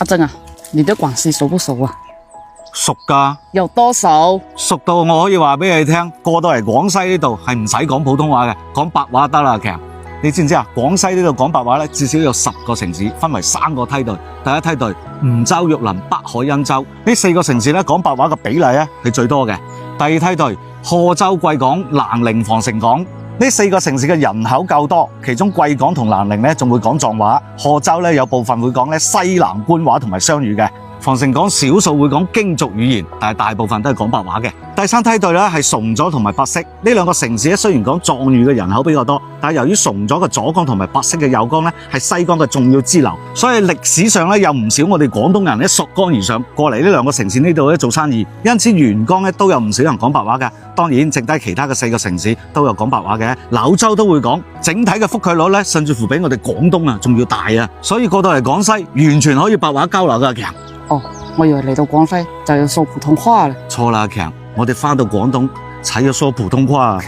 阿珍啊，你對廣西熟不熟啊？熟㗎，有多熟？熟到我可以話俾你聽，過到嚟廣西呢度係唔使講普通話嘅，講白話得啦。其實你知唔知啊？廣西呢度講白話咧，至少有10個城市，分為3個梯隊。第一梯隊梧州、玉林、北海、恩州呢4個城市咧，講白話嘅比例咧係最多嘅。第二梯隊賀州、貴港、蘭陵、防城港呢4個城市嘅人口夠多，其中貴港同蘭陵咧仲會講壯話，賀州咧有部分會講咧西南官話同埋雙語嘅。防城港少數會講京族語言，但係大部分都係講白話嘅。第3梯隊咧係崇左同埋百色呢2個城市咧，雖然講壯語嘅人口比較多，但係由於崇左嘅左江同埋百色嘅右江咧係西江嘅重要支流，所以歷史上咧有唔少我哋廣東人咧溯江而上過嚟呢2個城市呢度咧做生意，因此沿江咧都有唔少人講白話嘅。當然，剩低其他嘅4個城市都有講白話嘅，柳州都會講，整體嘅覆蓋率咧甚至乎比我哋廣東啊仲要大啊！所以過到嚟廣西完全可以白話交流㗎，其實。哦，我以為嚟到廣西就要說普通話啦。錯啦，強！我哋返到廣東才要說普通話。